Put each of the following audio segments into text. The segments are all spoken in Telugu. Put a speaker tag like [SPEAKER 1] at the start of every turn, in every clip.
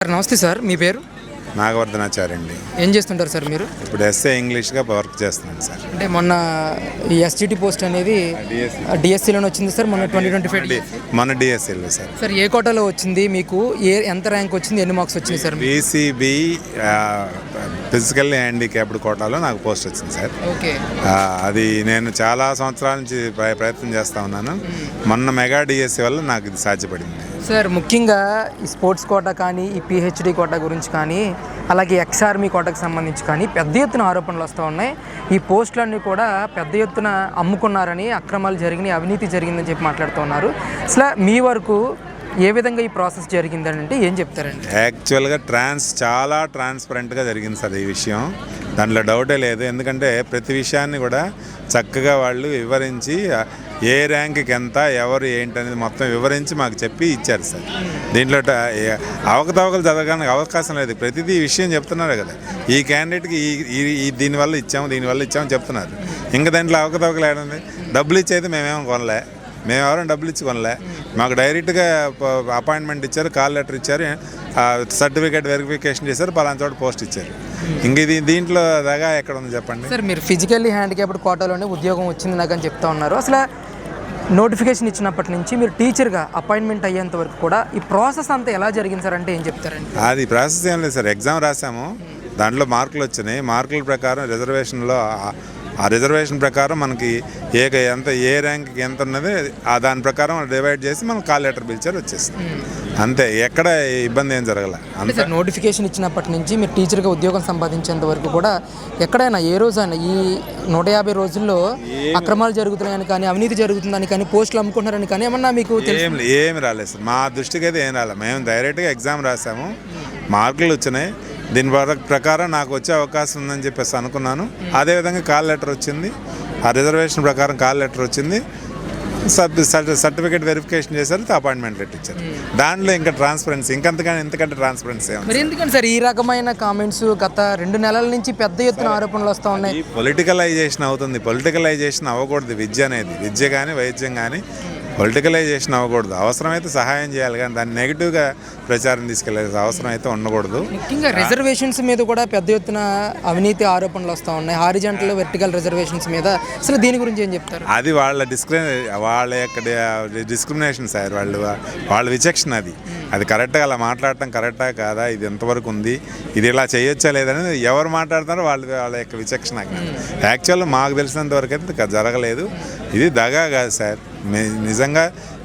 [SPEAKER 1] సార్ నమస్తే సార్, మీ పేరు?
[SPEAKER 2] నాగవర్ధనాచార్య అండి.
[SPEAKER 1] ఏం చేస్తుంటారు సార్ మీరు?
[SPEAKER 2] ఇప్పుడు ఎస్ఏ ఇంగ్లీష్గా వర్క్ చేస్తున్నాను సార్.
[SPEAKER 1] అంటే మొన్న ఈ ఎస్జిటి పోస్ట్ అనేది డిఎస్సిలోనే వచ్చింది సార్, మొన్న 2025
[SPEAKER 2] మన డిఎస్సీలో సార్.
[SPEAKER 1] సార్ ఏ కోటాలో వచ్చింది మీకు? ఎంత ర్యాంక్ వచ్చింది, ఎన్ని మార్క్స్ వచ్చింది సార్?
[SPEAKER 2] బీసీబీ ఫిజికల్లీ హ్యాండిక్యాప్డ్ కోటాలో నాకు పోస్ట్ వచ్చింది సార్.
[SPEAKER 1] ఓకే.
[SPEAKER 2] అది నేను చాలా సంవత్సరాల నుంచి ప్రయత్నం చేస్తూ ఉన్నాను. మొన్న మెగా డిఎస్సీ వల్ల నాకు ఇది సాధ్యపడింది
[SPEAKER 1] సార్. ముఖ్యంగా ఈ స్పోర్ట్స్ కోటా కానీ, ఈ పిహెచ్డి కోటా గురించి కానీ, అలాగే ఎక్స్ ఆర్మీ కోటాకు సంబంధించి కానీ పెద్ద ఎత్తున ఆరోపణలు వస్తూ ఉన్నాయి. ఈ పోస్టులన్నీ కూడా పెద్ద ఎత్తున అమ్ముకున్నారని, అక్రమాలు జరిగినాయి, అవినీతి జరిగిందని చెప్పి మాట్లాడుతూ ఉన్నారు. అసలు మీ వరకు ఏ విధంగా ఈ ప్రాసెస్ జరిగిందని అంటే ఏం చెప్తారండి?
[SPEAKER 2] యాక్చువల్గా చాలా ట్రాన్స్పరెంట్గా జరిగింది సార్ ఈ విషయం. దాంట్లో డౌటే లేదు. ఎందుకంటే ప్రతి విషయాన్ని కూడా చక్కగా వాళ్ళు వివరించి ఏ ర్యాంక్కి ఎంత, ఎవరు ఏంటనేది మొత్తం వివరించి మాకు చెప్పి ఇచ్చారు సార్. దీంట్లో అవకతవకలు జరగడానికి అవకాశం లేదు. ప్రతిదీ ఈ విషయం చెప్తున్నారు కదా, ఈ క్యాండిడేట్కి దీనివల్ల ఇచ్చాము చెప్తున్నారు. ఇంకా దాంట్లో అవకతవకలు ఏడండి? డబ్బులు ఇచ్చేది మేమేమో కొనలే, మేమెవరం డబ్బులు ఇచ్చి కొనలే. మాకు డైరెక్ట్గా అపాయింట్మెంట్ ఇచ్చారు, కాల్ లెటర్ ఇచ్చారు, సర్టిఫికేట్ వెరిఫికేషన్ చేశారు, పలానా చోట పోస్ట్ ఇచ్చారు. ఇంక దీంట్లో దగా ఎక్కడ ఉంది చెప్పండి
[SPEAKER 1] సార్? మీరు ఫిజికల్లీ హ్యాండిక్యాప్డ్ కోటాలోనే ఉద్యోగం వచ్చింది నాకు అని చెప్తా ఉన్నారు. అసలు నోటిఫికేషన్ ఇచ్చినప్పటి నుంచి మీరు టీచర్గా అపాయింట్మెంట్ అయ్యేంత వరకు కూడా ఈ ప్రాసెస్ అంతా ఎలా జరిగింది సార్ అంటే ఏం చెప్తారండి?
[SPEAKER 2] అది ప్రాసెస్ ఏం లేదు సార్. ఎగ్జామ్ రాసాము, దాంట్లో మార్కులు వచ్చినాయి. మార్కుల ప్రకారం రిజర్వేషన్లో ఆ రిజర్వేషన్ ప్రకారం మనకి ఏ ర్యాంక్కి ఎంత ఉన్నది దాని ప్రకారం డివైడ్ చేసి మనం కాల్ లెటర్ పిలిచారు, వచ్చేసింది అంతే. ఎక్కడ ఇబ్బంది ఏం జరగల.
[SPEAKER 1] అంటే సార్ నోటిఫికేషన్ ఇచ్చినప్పటి నుంచి మీరు టీచర్గా ఉద్యోగం సంపాదించేంత వరకు కూడా ఎక్కడైనా ఏ రోజైనా ఈ 150 రోజుల్లో అక్రమాలు జరుగుతున్నాయని కానీ, అవినీతి జరుగుతుందని కానీ, పోస్టులు అమ్ముకుంటున్నారని కానీ ఏమన్నా మీకు
[SPEAKER 2] ఏమి రాలేదు సార్. మా దృష్టికి అయితే ఏం రాలేదు. మేము డైరెక్ట్గా ఎగ్జామ్ రాసాము, మార్కులు వచ్చినాయి. దీని ప్రకారం నాకు వచ్చే అవకాశం ఉందని చెప్పేసి అనుకున్నాను. అదేవిధంగా కాల్ లెటర్ వచ్చింది, ఆ రిజర్వేషన్ ప్రకారం కాల్ లెటర్ వచ్చింది, సర్టిఫికేట్ వెరిఫికేషన్ చేశారు, అపాయింట్మెంట్ లెటర్ ఇచ్చారు. దాంట్లో ఇంకా ట్రాన్స్పరెన్సీ ఇంతకంటే ట్రాన్స్పరెన్సీ
[SPEAKER 1] మరి ఎందుకంటే సార్ ఈ రకమైన కామెంట్స్ గత 2 నెలల నుంచి పెద్ద ఎత్తున ఆరోపణలు వస్తూ ఉన్నాయి?
[SPEAKER 2] పొలిటికలైజేషన్ అవుతుంది. పొలిటికలైజేషన్ అవ్వకూడదు. విద్య కానీ వైద్యం కానీ పొలిటికలైజేషన్ అవ్వకూడదు. అవసరమైతే సహాయం చేయాలి, కానీ దాన్ని నెగిటివ్గా ప్రచారం తీసుకెళ్ళే అవసరం అయితే ఉండకూడదు.
[SPEAKER 1] ముఖ్యంగా రిజర్వేషన్స్ మీద కూడా పెద్ద ఎత్తున అవినీతి ఆరోపణలు వస్తూ ఉన్నాయి, హారిజాంటల్ వెర్టికల్ రిజర్వేషన్స్ మీద. అసలు దీని గురించి ఏం చెప్తారు?
[SPEAKER 2] అది వాళ్ళ యొక్క డిస్క్రిమినేషన్ సార్, వాళ్ళ విచక్షణ. అది కరెక్ట్గా అలా మాట్లాడటం కరెక్టా కాదా, ఇది ఎంతవరకు ఉంది, ఇది ఇలా చేయొచ్చా లేదనేది ఎవరు మాట్లాడుతున్నారో వాళ్ళ యొక్క విచక్షణ. యాక్చువల్గా మాకు తెలిసినంత వరకు అయితే జరగలేదు. ఇది దగా కాదు సార్. నిజంగా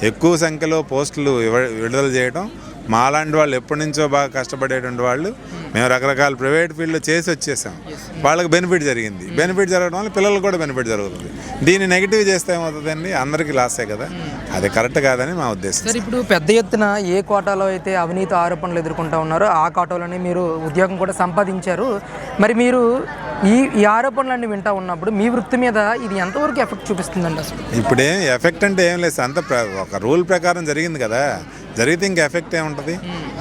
[SPEAKER 2] ఎక్కువ సంఖ్యలో పోస్టులు విడుదల చేయడం, మాలాంటి వాళ్ళు ఎప్పటి నుంచో బాగా కష్టపడేటువంటి వాళ్ళు, మేము రకరకాల ప్రైవేట్ ఫీల్డ్లో చేసి వచ్చేసాం. వాళ్ళకి బెనిఫిట్ జరిగింది. బెనిఫిట్ జరగడం వల్ల పిల్లలకు కూడా బెనిఫిట్ జరుగుతుంది. దీన్ని నెగిటివ్ చేస్తే ఏమవుతుందండి? అందరికీ లాసే కదా. అది కరెక్ట్ కాదని మా ఉద్దేశం.
[SPEAKER 1] సార్ ఇప్పుడు పెద్ద ఎత్తున ఏ కోటాలో అయితే అవినీతి ఆరోపణలు ఎదుర్కొంటూ ఉన్నారో ఆ కోటాలోనే మీరు ఉద్యోగం కూడా సంపాదించారు. మరి మీరు ఈ ఆరోపణలన్నీ వింటూ ఉన్నప్పుడు మీ వృత్తి మీద ఇది ఎంతవరకు ఎఫెక్ట్ చూపిస్తుందండి? అసలు
[SPEAKER 2] ఇప్పుడేం ఎఫెక్ట్ అంటే ఏం లేదు. అంత ఒక రూల్ ప్రకారం జరిగింది కదా, జరిగితే ఇంకా ఎఫెక్ట్ ఏముంటుంది?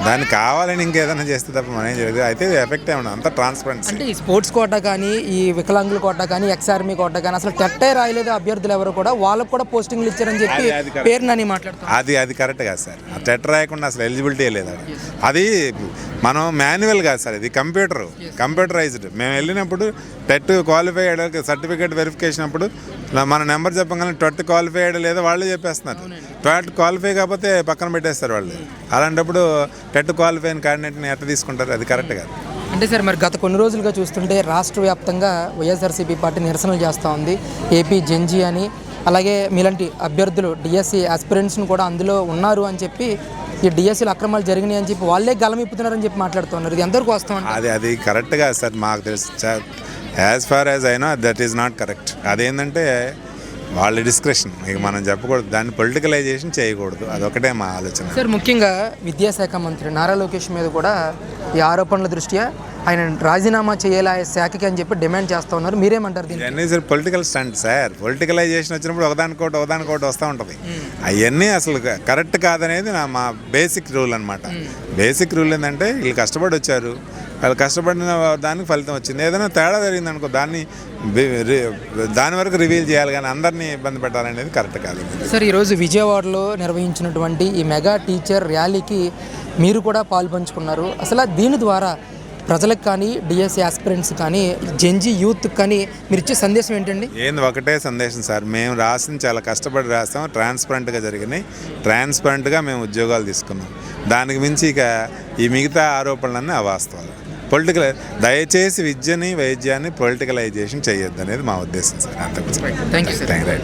[SPEAKER 2] దాన్ని కావాలని ఇంకేదైనా చేస్తే తప్ప మనం ఏం జరిగింది అయితే ఎఫెక్ట్ ఏముండదు. అంత ట్రాన్స్పరెన్సీ.
[SPEAKER 1] అంటే ఈ స్పోర్ట్స్ కోటా కానీ, ఈ వికలాంగుల కోటా కానీ, ఎక్స్ ఆర్మీ కోటా కానీ అసలు టెట్టే రాయలేదు అభ్యర్థులు ఎవరు కూడా, వాళ్ళకు కూడా పోస్టింగ్లు ఇచ్చారని చెప్పి పేరునని మాట్లాడుతారు.
[SPEAKER 2] అది కరెక్ట్ కాదు సార్. టెట్ రాయకుండా అసలు ఎలిజిబిలిటీ లేదు. అది మనం మాన్యువల్ కాదు సార్, ఇది కంప్యూటరైజ్డ్. మేము వెళ్ళినప్పుడు టెట్ క్వాలిఫై అయ్యాడు, సర్టిఫికేట్ వెరిఫికేషన్ అప్పుడు మన నెంబర్ చెప్పగానే టెట్ క్వాలిఫై అయ్యాడు లేదో వాళ్ళే చెప్పేస్తున్నారు. టెట్ క్వాలిఫై కాకపోతే పక్కన పెట్టేస్తారు వాళ్ళు. అలాంటప్పుడు టెట్ క్వాలిఫై అయిన క్యాండిడేట్ని ఎట్లా తీసుకుంటారు? అది కరెక్ట్ కాదు.
[SPEAKER 1] అంటే సార్ మరి గత కొన్ని రోజులుగా చూస్తుంటే రాష్ట్ర వ్యాప్తంగా వైఎస్ఆర్సీపీ పార్టీ నిరసనలు చేస్తూ ఉంది. ఏపీ జెన్జీ అని, అలాగే మీలాంటి అభ్యర్థులు డిఎస్సి ఆస్పిరెంట్స్ని కూడా అందులో ఉన్నారు అని చెప్పి, ఈ డిఎస్సీలు అక్రమాలు జరిగినాయి అని చెప్పి వాళ్ళే గలమిప్పుతున్నారని చెప్పి మాట్లాడుతున్నారు. ఇది ఎంతవరకు వస్తాం?
[SPEAKER 2] అది కరెక్ట్ కాదు సార్. మాకు తెలుసు, as far as I know that is not correct. అదేంటంటే వాళ్ళ డిస్క్రిప్షన్, ఇక మనం చెప్పకూడదు. దాన్ని పొలిటికలైజేషన్ చేయకూడదు. అదొకటే మా ఆలోచన
[SPEAKER 1] సార్. ముఖ్యంగా విద్యాశాఖ మంత్రి నారా లోకేష్ మీద కూడా ఈ ఆరోపణల దృష్ట్యా ఆయన రాజీనామా చేయాలి ఆ శాఖకి అని చెప్పి డిమాండ్ చేస్తూ ఉన్నారు. మీరేమంటారు దీన్ని?
[SPEAKER 2] అన్నీ sir political stunt sir. Politicalisation వచ్చినప్పుడు ఒకదానికోటి వస్తూ ఉంటుంది. అవన్నీ అసలు కరెక్ట్ కాదనేది మా బేసిక్ రూల్ అనమాట. బేసిక్ రూల్ ఏంటంటే వీళ్ళు కష్టపడి వచ్చారు, వాళ్ళు కష్టపడిన దానికి ఫలితం వచ్చింది. ఏదైనా తేడా జరిగింది అనుకో దాని వరకు రివీల్ చేయాలి, కానీ అందరినీ ఇబ్బంది పెట్టాలనేది కరెక్ట్ కాదు.
[SPEAKER 1] సార్, ఈరోజు విజయవాడలో నిర్వహించినటువంటి ఈ మెగా టీచర్ ర్యాలీకి మీరు కూడా పాల్పంచుకున్నారు. అసలు దీని ద్వారా ప్రజలకు కానీ, డిఎస్సి ఆస్పిరెంట్స్ కానీ, జెన్జీ యూత్ కానీ మీరు ఇచ్చే సందేశం ఏంటండి?
[SPEAKER 2] ఏంది ఒకటే సందేశం సార్, మేము రాసింది చాలా కష్టపడి రాస్తాం, ట్రాన్స్పరెంట్గా జరిగినాయి, ట్రాన్స్పరెంట్గా మేము ఉద్యోగాలు తీసుకున్నాం. దానికి మించి ఇక ఈ మిగతా ఆరోపణలన్నీ అవాస్తవాలు. దయచేసి విద్యని వైద్యాన్ని పొలిటికలైజేషన్ చేయొద్దు అనేది మా ఉద్దేశం సార్. అంతకు
[SPEAKER 1] థ్యాంక్ యూ సార్.
[SPEAKER 2] రైట్.